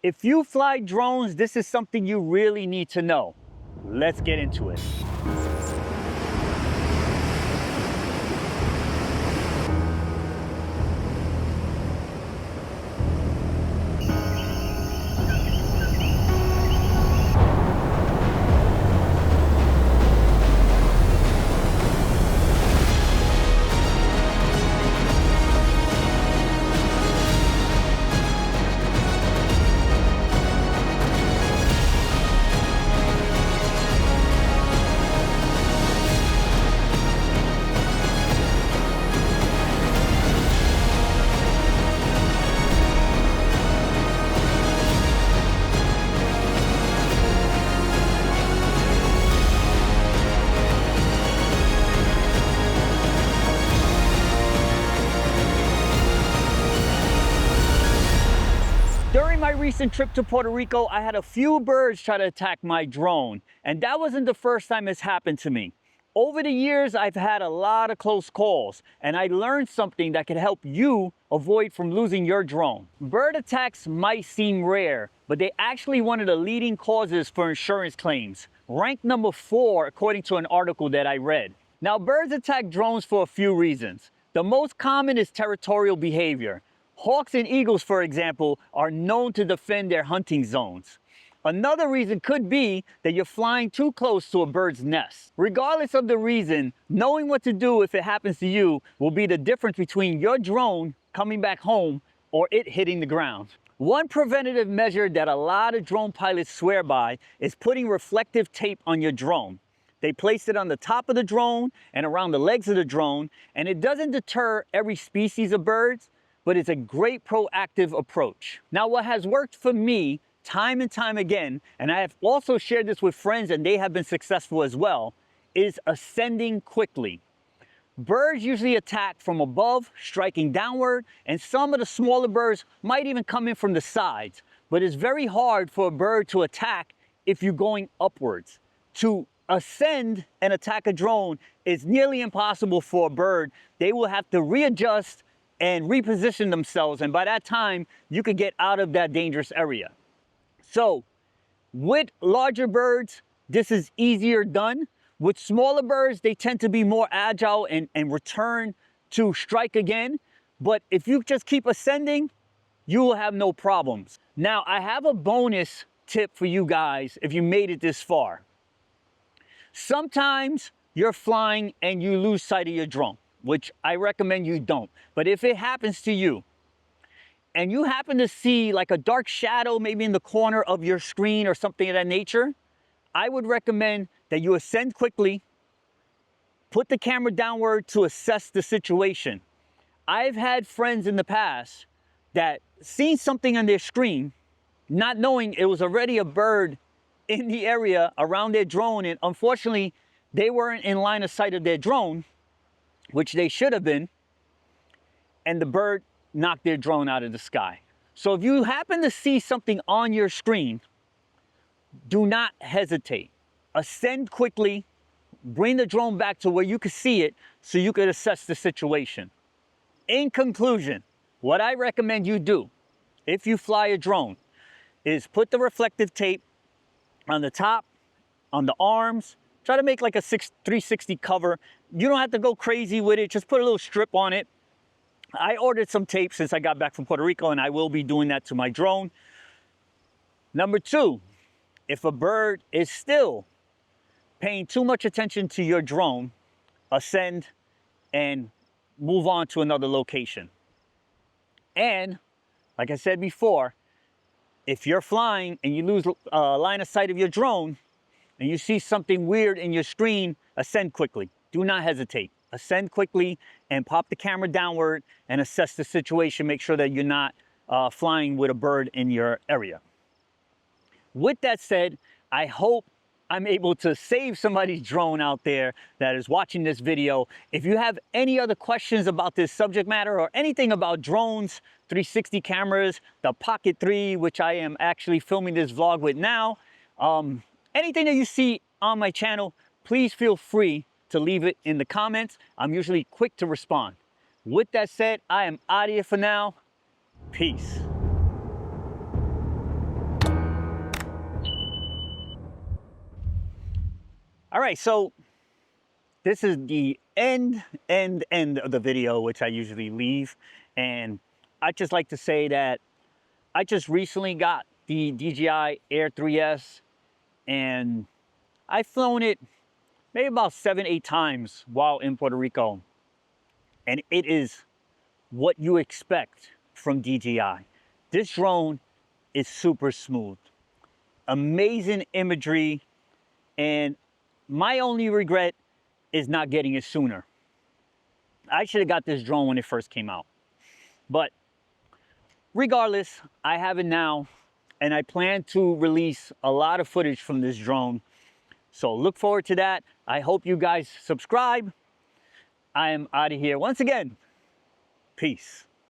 If you fly drones, this is something you really need to know. Let's get into it. During my recent trip to Puerto Rico, I had a few birds try to attack my drone, and that wasn't the first time it's happened to me. Over the years, I've had a lot of close calls, and I learned something that could help you avoid from losing your drone. Bird attacks might seem rare, but they actually one of the leading causes for insurance claims, ranked number 4 according to an article that I read. Now, birds attack drones for a few reasons. The most common is territorial behavior. Hawks and eagles, for example, are known to defend their hunting zones. Another reason could be that you're flying too close to a bird's nest. Regardless of the reason, knowing what to do if it happens to you will be the difference between your drone coming back home or it hitting the ground. One preventative measure that a lot of drone pilots swear by is putting reflective tape on your drone. They place it on the top of the drone and around the legs of the drone, and it doesn't deter every species of birds, but it's a great proactive approach. Now, what has worked for me time and time again, and I have also shared this with friends and they have been successful as well, is ascending quickly. Birds usually attack from above, striking downward, and some of the smaller birds might even come in from the sides, but it's very hard for a bird to attack if you're going upwards. To ascend and attack a drone is nearly impossible for a bird. They will have to readjust and reposition themselves, and by that time you could get out of that dangerous area. So with larger birds, this is easier done. With smaller birds, they tend to be more agile and return to strike again. But if you just keep ascending, you will have no problems. Now, I have a bonus tip for you guys if you made it this far. Sometimes you're flying and you lose sight of your drone, which I recommend you don't. But if it happens to you, and you happen to see like a dark shadow maybe in the corner of your screen or something of that nature, I would recommend that you ascend quickly, put the camera downward to assess the situation. I've had friends in the past that seen something on their screen, not knowing it was already a bird in the area around their drone, and unfortunately, they weren't in line of sight of their drone, which they should have been, and the bird knocked their drone out of the sky. So if you happen to see something on your screen, do not hesitate. Ascend quickly, bring the drone back to where you can see it so you can assess the situation. In conclusion, what I recommend you do if you fly a drone is put the reflective tape on the top, on the arms. Try to make like a 360 cover. You don't have to go crazy with it. Just put a little strip on it. I ordered some tape since I got back from Puerto Rico, and I will be doing that to my drone. Number 2, if a bird is still paying too much attention to your drone, ascend and move on to another location. And like I said before, if you're flying and you lose line of sight of your drone and you see something weird in your screen, ascend quickly. Do not hesitate. Ascend quickly and pop the camera downward and assess the situation. Make sure that you're not flying with a bird in your area. With that said, I hope I'm able to save somebody's drone out there that is watching this video. If you have any other questions about this subject matter or anything about drones, 360 cameras, the Pocket 3, which I am actually filming this vlog with now, anything that you see on my channel, please feel free to leave it in the comments. I'm usually quick to respond. With that said, I am out of here for now. Peace. All right, so this is the end of the video, which I usually leave. And I just like to say that I just recently got the DJI Air 3S, and I've flown it maybe about 7-8 times while in Puerto Rico. And it is what you expect from DJI. This drone is super smooth, amazing imagery, and my only regret is not getting it sooner. I should have got this drone when it first came out. But regardless, I have it now, and I plan to release a lot of footage from this drone. So look forward to that. I hope you guys subscribe. I am out of here. Once again, peace.